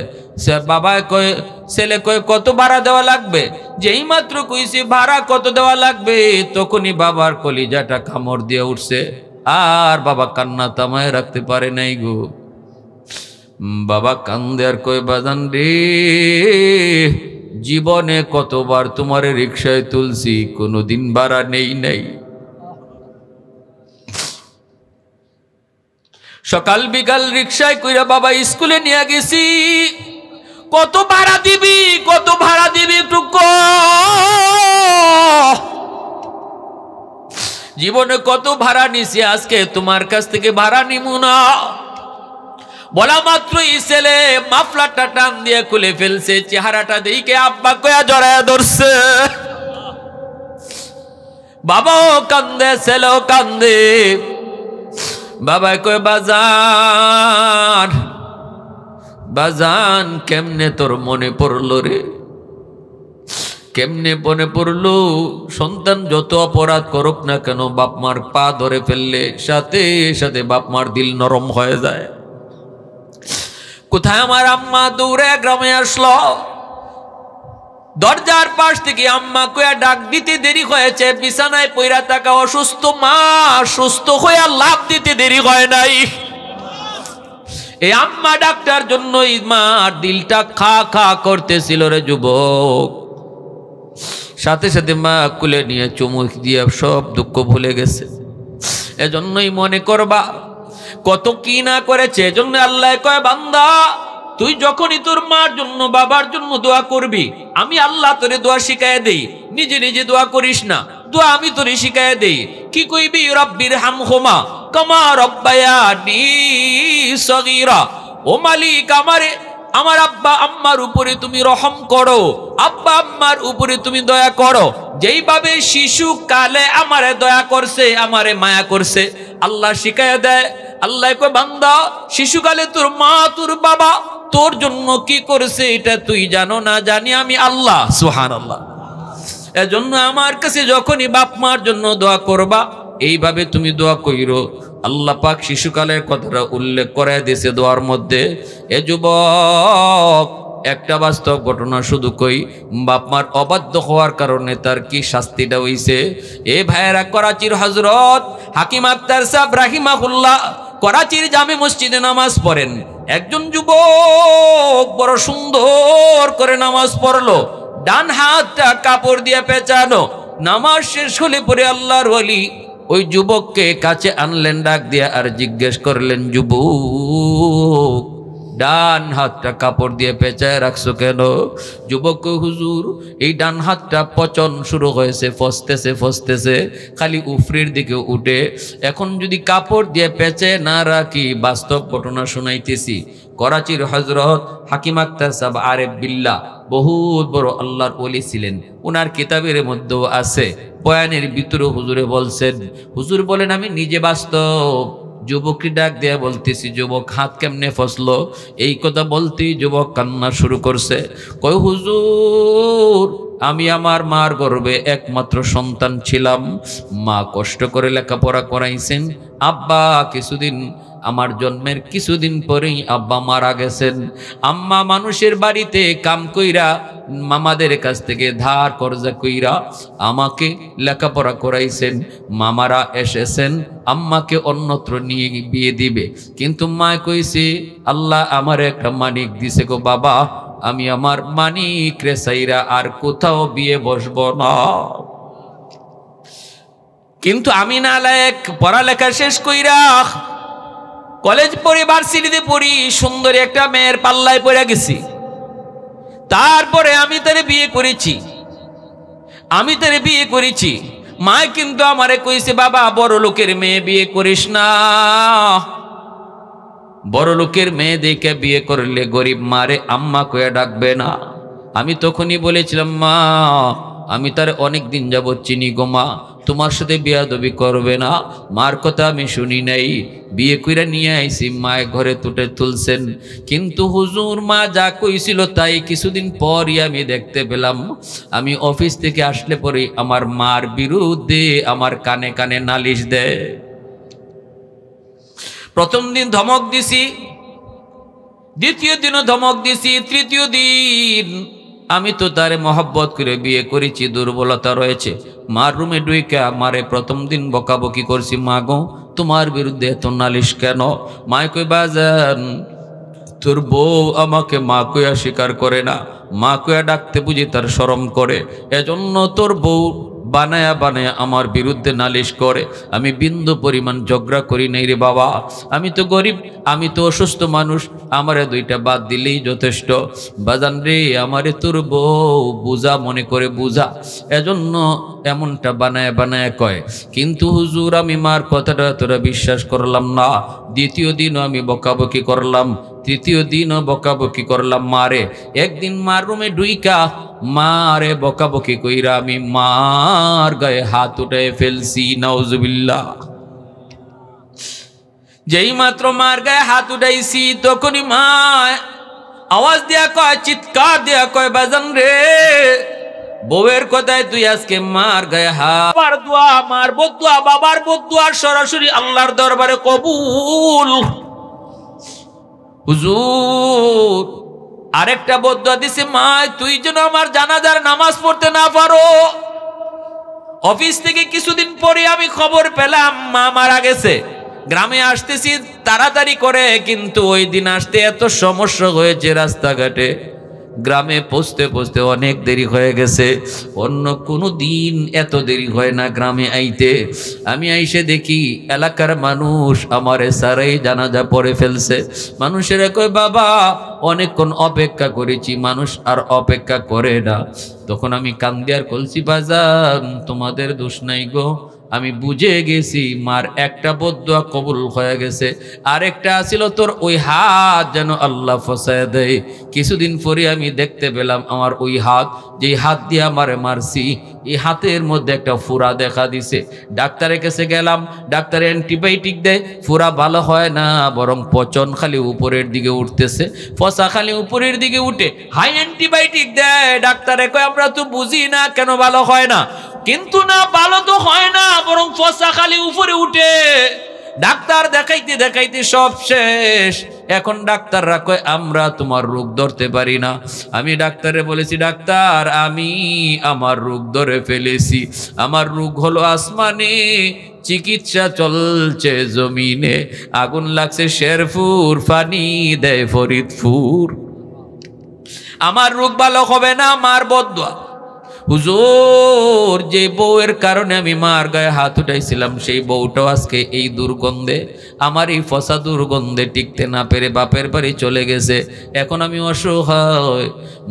ছেলে কয় কত ভাড়া দেওয়া লাগবে। যেই মাত্র কইছি ভাড়া কত দেওয়া লাগবে, তখনই বাবার কলিজাটা কামড় দিয়ে উঠছে। আর বাবা কান্না থামায় রাখতে পারে নাই গো। বাবা কান্দে আর কয় বাজান রে, জীবনে কতবার তোমার রিকশায় তুলছি, কোনোদিন ভাড়া নেই নাই। সকাল বিকাল রিকশায় কইরা বাবা স্কুলে নিয়ে গেছি, কত ভাড়া দিবি, কত ভাড়া দিবি একটু জীবনে কত ভাড়া নিছি, আজকে তোমার কাছ থেকে ভাড়া নিমু না। বলা মাত্রই ছেলে মাফলারটা টান দিয়ে খুলে ফেলছে, চেহারাটা দেখে আব্বা কয়া জড়ায়া ধরছে। বাবাও কান্দে, ছেলেও কান্দে। বাবা কয় বাজান, বাজান কেমনে তোর মনে পড়লো রে, কেমনে মনে পড়লো? সন্তান যত অপরাধ করুক না কেন, বাপ মার পা ধরে ফেললে সাথে সাথে বাপ মার দিল নরম হয়ে যায়। কোথায় আমার আম্মা দৌড়ে গ্রামে আসলো, দরজার পাশ থেকে আম্মা কয়া ডাক দিতে দেরি হয়েছে, বিছানায় পইরা থাকা অসুস্থ মা সুস্থ হয়ে লাভ দিতে দেরি হয় নাই। এই আম্মা ডাক্তার জন্য মার দিলটা খা খা করতেছিল রে যুবক। সাথে সাথে মা কুলে নিয়ে চুমুক দিয়ে সব দুঃখ ভুলে গেছে। এজন্যই মনে করবা কত কি না করেছে। এজন্য আল্লাহ কয় বান্দা, তুই যখনই তোর মার জন্য বাবার জন্য দোয়া করবি, আমি আল্লাহ তোরে দোয়া শিখায় দেই। নিজে নিজে দোয়া করিস না, দোয়া আমি তোরে শিখায় দেই। কি কইবি? রব্বির হামহুমা কামা রব্বায়ানি সগীরা। ও মালিক, আমার আব্বা আম্মার উপরে তুমি রহম করো, আব্বা আম্মার উপরে তুমি দয়া করো, যেইভাবে শিশু কালে আমারে দয়া করছে, আমারে মায়া করছে। আল্লাহ শিখায় দেয়। আল্লাহ কয় বান্দা, শিশুকালে তোর মা তোর বাবা তোর জন্য কি করেছে এটা তুই জানো না, জানি আমি আল্লাহ। সুবহানাল্লাহ। এজন্য আমার কাছে যখনই বাপ মার জন্য দোয়া করবা, এইভাবে তুমি দোয়া কইরো। আল্লাহ পাক শিশুকালের কথাটা উল্লেখ করে দিয়েছে দোয়ার মধ্যে। এ যুবক, একটা বাস্তব ঘটনা শুধু কই, বাপ মার অবাধ্য হওয়ার কারণে তার কি শাস্তিটা হইছে। এ ভাইয়েরা, করাচির হযরত হাকিম আক্তার সাহেব রাহিমাহুল্লাহ করাচির জামে মসজিদে নামাজ পড়েন। একজন যুবক বড় সুন্দর করে নামাজ পড়লো, ডান হাতটা কাপড় দিয়ে পেঁচানো। নামাজ শেষ হলে পরে আল্লাহর ওলি ওই যুবককে কাছে আনলেন, ডাক দিয়ে আর জিজ্ঞেস করলেন, যুবক ডান হাতটা কাপড় দিয়ে পেঁচায় রাখছো কেন? যুবক, হুজুর এই ডান হাতটা পচন শুরু হয়েছে, ফসতেছে ফসতেছে, খালি উফরির দিকে উঠে। এখন যদি কাপড় দিয়ে পেঁচে না রাখি, বাস্তব ঘটনা শোনাইতেছি। করাচির হযরত হাকিম আক্তার সাহেব আরেফ বিল্লাহ, বহুত বড় আল্লাহর ওলি ছিলেন। ওনার কিতাবের মধ্যেও আছে, বয়ানের ভিতরে হুজুরে বলছেন। হুজুর বলেন, আমি নিজে বাস্তব যুবককে ডাক দেয়া বলতেছি, যুবক হাত কেমনে ফসলো? এই কথা বলতেই যুবক কান্না শুরু করছে। কয়, হুজুর আমি আমার মার গর্ভে একমাত্র সন্তান ছিলাম। মা কষ্ট করে লেখাপড়া করাইছেন। আব্বা আমার জন্মের কিছুদিন পরেই আব্বা মারা গেছেন। আম্মা মানুষের বাড়িতে কাম কইরা, মামাদের কাছ থেকে ধার কর্জা কইরা আমাকে লেখাপড়া করাইছেন। মামারা এসেছেন আম্মাকে অন্যত্র নিয়ে বিয়ে দিবে, কিন্তু মা কইছে, আল্লাহ আমার একটা মানিক দিছে গো বাবা, আমি আমার মানিক রে সাইরা আর কোথাও বিয়ে বসব না। কিন্তু আমি নালায়েক, পড়ালেখা শেষ কইরা কলেজ পড়ি, ভার্সিটিতে পড়ি, সুন্দরী একটা মেয়ের পাল্লায় পড়ে গেছি। তারপরে আমি তারে বিয়ে করেছি। মা কিন্তু আমারে কইছে, বাবা বড় লোকের মেয়ে বিয়ে করিস না, বড় লোকের মেয়ে দেখে বিয়ে করলে গরিব মারে আম্মা কয়ে ডাকবে না। আমি তখনই বলেছিলাম, মা আমি তার অনেক দিন যাবত চিনি গো মা, তোমার সাথে বিয়াদবি করবে না। মার কথা আমি শুনি নাই, বিয়ে কইরা নিয়ে আইছি, মায়ের ঘরে তুলছেন। কিন্তু হুজুর মা যা কইছিল তাই কিছুদিন পরই আমি দেখতে পেলাম, আমি অফিস থেকে আসলে পরে আমার মার বিরুদ্ধে আমার কানে কানে নালিশ দেয়। প্রথম দিন ধমক দিছি, দ্বিতীয় দিনও ধমক দিছি, তৃতীয় দিন আমি তো তারে মহব্বত করে বিয়ে করেছি, দুর্বলতা রয়েছে। মার রুমে ডুইকে মারে প্রথম দিন বকাবকি করছি, মা গো তোমার বিরুদ্ধে এত নালিশ কেন? মায় কই বাজান তোর বউ আমাকে মা কইয়া স্বীকার করে না, মা কইয়া ডাকতে বুঝি তার শরম করে, এজন্য তোর বউ বানায়া বানায়া আমার বিরুদ্ধে নালিশ করে। আমি বিন্দু পরিমাণ ঝগড়া করি নাই রে বাবা, আমি তো গরিব, আমি তো অসুস্থ মানুষ, আমারে দুইটা বাদ দিলেই যথেষ্ট। বাজান রে আমারে তোর বউ বুঝা মনে করে বুঝা, এজন্য এমনটা বানায় বানায় কয়। কিন্তু হুজুর আমি মার কথাটা তোরা বিশ্বাস করলাম না। দ্বিতীয় দিনও আমি বকাবকি করলাম, তৃতীয় দিনও বকাবকি করলাম মারে। একদিন মার রুমে ডুইকা মারে বকাবকি কইরা আমি মার গায়ে হাত উঠায় ফেলছি, নাউজুবিল্লাহ। যেই মাত্র মার গায়ে হাত উঠাইছি তখনই মা আওয়াজ দিয়া কয়, চিৎকার দিয়া কয়, বাজান রে বউয়ের কথায় তুই আজকে মার গায়ে হাত। বাবার দোয়া, মার বদুয়া, বাবার বদুয়া সরাসরি আল্লাহর দরবারে কবুল। হুজুর আরেকটা বদুয়া দিছে, মা তুই যেন আমার জানাজার নামাজ পড়তে না পারো। অফিস থেকে কিছুদিন পরে আমি খবর পেলাম মা মারা গেছে। গ্রামে আসতেছি তাড়াতাড়ি করে, কিন্তু ওই দিন আসতে এত সমস্যা হয়েছে রাস্তাঘাটে, গ্রামে পৌঁছতে পৌঁছতে অনেক দেরি হয়ে গেছে। অন্য কোনো দিন এত দেরি হয় না গ্রামে আইতে। আমি আইসে দেখি এলাকার মানুষ আমারে সারাই জানাজা পড়ে ফেলছে। মানুষেরা কয় বাবা অনেকক্ষণ অপেক্ষা করেছি, মানুষ আর অপেক্ষা করে না। তখন আমি কান্দিয়ার কলসি, বাজান তোমাদের দোষ নাই গো, আমি বুঝে গেছি মার একটা বদদুয়া কবুল হয়ে গেছে, আরেকটা ছিল তোর ওই হাত যেন আল্লাহ ফসায় দেয়। কিছুদিন পরে আমি দেখতে পেলাম আমার ওই হাত, যেই হাত দিয়ে আমারে মারছি, এই হাতের মধ্যে একটা ফুরা দেখা দিছে। ডাক্তারের কাছে গেলাম, ডাক্তার অ্যান্টিবায়োটিক দেয়, ফুরা ভালো হয় না, বরং পচন খালি উপরের দিকে উঠতেছে, ফসা খালি উপরের দিকে উঠে, হাই অ্যান্টিবায়োটিক দেয়। ডাক্তারে কয় আমরা তো বুঝি না কেন ভালো হয় না, কিন্তু না ভালো তো হয় না, বরং ফসা খালি উপরে উঠে। ডাক্তার দেখাইতে দেখাইতে সব শেষ। এখন ডাক্তাররা কয় আমরা তোমার রোগ ধরতে পারি না। আমি ডাক্তারে বলেছি, ডাক্তার আমি আমার রোগ ধরে ফেলেছি, আমার রোগ হলো আসমানে, চিকিৎসা চলছে জমিনে, আগুন লাগছে শেরপুর, পানি দেয় ফরিদপুর, আমার রোগ ভালো হবে না, মার বদদুয়া। হুজুর যে বউয়ের কারণে আমি মার গায়ে হাত উঠাইছিলাম, সেই বউটাও আজকে এই দুর্গন্ধে, আমার এই ফসা দুর্গন্ধে টিকতে না পেরে বাপের বাড়ি চলে গেছে। এখন আমি অসহায়,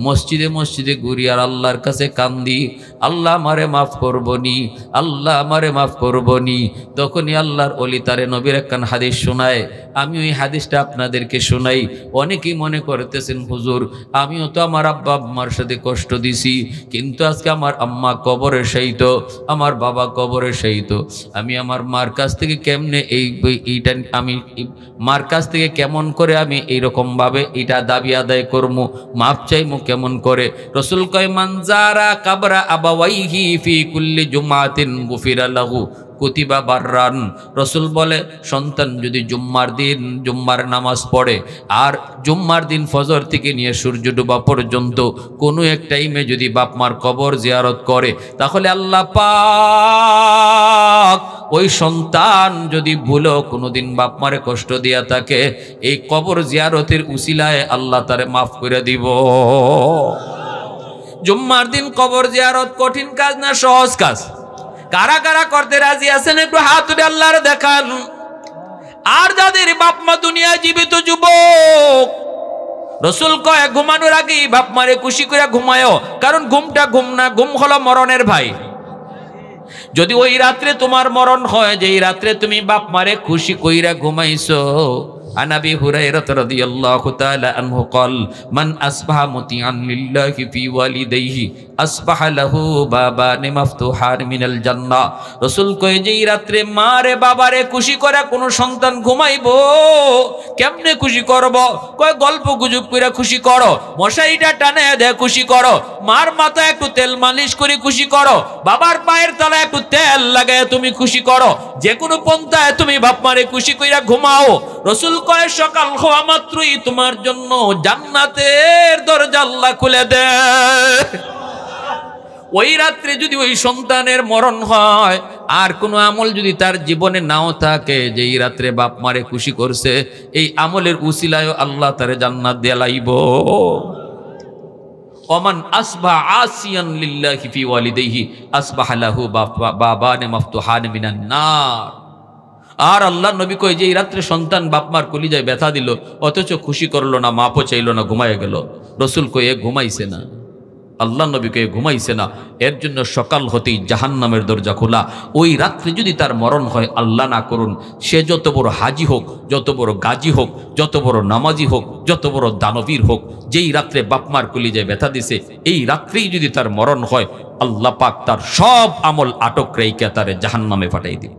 মসজিদে মসজিদে ঘুরি আর আল্লাহর কাছে কান্দি, আল্লাহ আমারে মাফ করবনি, আল্লাহ আমারে মাফ করবনি। তখনই আল্লাহর ওলি তারে নবীর একখান হাদিস শোনায়, আমি ওই হাদিসটা আপনাদেরকে শোনাই। অনেকেই মনে করতেছেন হুজুর আমিও তো আমার আব্বা আম্মার সাথে কষ্ট দিছি, কিন্তু আজকে আমার আম্মা কবরে শায়িত, আমার বাবা কবরে শায়িত, আমি আমার মার কাছ থেকে কেমনে এইটা আমি মার কাছ থেকে কেমন করে আমি এইরকম ভাবে এটা দাবি আদায় করবো, মাপ চাইমু কেমন করে? রাসূল কয় মান যারা কাবরা আবাওয়াইহি ফি কুল্লি জুমাতিন গুফিরা লাহু কুতিবা বাররান। রাসূল বলে সন্তান যদি জুম্মার দিন জুম্মার নামাজ পড়ে আর জুম্মার দিন ফজর থেকে নিয়ে সূর্য ডোবা পর্যন্ত কোনো এক টাইমে যদি বাপ মার কবর জিয়ারত করে, তাহলে আল্লাহ পাক ওই সন্তান যদি ভুলেও কোনোদিন বাপ মারে কষ্ট দিয়া থাকে, এই কবর জিয়ারতের উসিলায় আল্লাহ তারে মাফ করে দিব। জুম্মার দিন কবর জিয়ারত কঠিন কাজ না সহজ কাজ? কারা কারা করতে রাজি আছেন একটু হাত উঠে আল্লাহর দেখান। আর যাদের বাপ মা দুনিয়া জীবিত যুবক, রাসূল কয় ঘুমানোর আগে বাপ মারে খুশি করে ঘুমায়, কারণ ঘুমটা ঘুম না, ঘুম হলো মরণের ভাই। যদি ওই রাত্রে তোমার মরণ হয়, যে এই রাত্রে তুমি বাপ মারে খুশি কইরা ঘুমাইছো। عن أبي هريرة رضي الله تعالى عنه قال من أصبح مطيعا لله في والديه আসবাহা লাহু বাবানি মাফতুহান মিনাল জান্নাহ। রাসূল কয় যে এই রাত্রে মা রে বাবা রে খুশি করে কোন সন্তান ঘুমাইবো, কেমনে খুশি করব? কয় গল্প গুজব করে খুশি করো, মশারিটা টানে দে খুশি করো, মার মাথায় একটু তেল মালিশ করে খুশি করো, বাবার পায়ের তলায় একটু তেল লাগায় তুমি খুশি করো, যে কোনো পন্থায় তুমি বাপ মারে খুশি কইরা ঘুমাও। রাসূল কয় সকাল হওয়া মাত্রই তোমার জন্য জান্নাতের দরজা আল্লাহ খুলে দেয়। ওই রাত্রে যদি ওই সন্তানের মরণ হয়, আর কোনো আমল যদি তার জীবনে নাও থাকে, যে এই রাত্রে বাপ মারে খুশি করছে, এই আমলের উসিলায় আল্লাহ তারে জান্নাত দিয়ে লাইব। ওমান আসবাহ আসিয়ান লিল্লাহি ফি ওয়ালিদাইহি আসবাহা লাহু বাবানি মাফতুহান মিনান নার। আর আল্লাহ নবী কয় যে এই রাত্রে সন্তান বাপমার কলিজায় ব্যথা দিল, অথচ খুশি করলো না, মাপও চাইল না, ঘুমায় গেল। রাসূল কয় এ ঘুমাইছে না, আল্লাহ নবীকে ঘুমাইছে না, এর জন্য সকাল হতেই জাহান্নামের দরজা খোলা। ওই রাত্রে যদি তার মরণ হয়, আল্লাহ না করুন, সে যত বড় হাজি হোক, যত বড় গাজী হোক, যত বড় নামাজি হোক, যত বড় দানবীর হোক, যেই রাত্রে বাপমার কলিজায় ব্যথা দিছে, এই রাত্রেই যদি তার মরণ হয়, আল্লাহ পাক তার সব আমল আটক রেখে তারে জাহান্নামে পাঠাই দিন।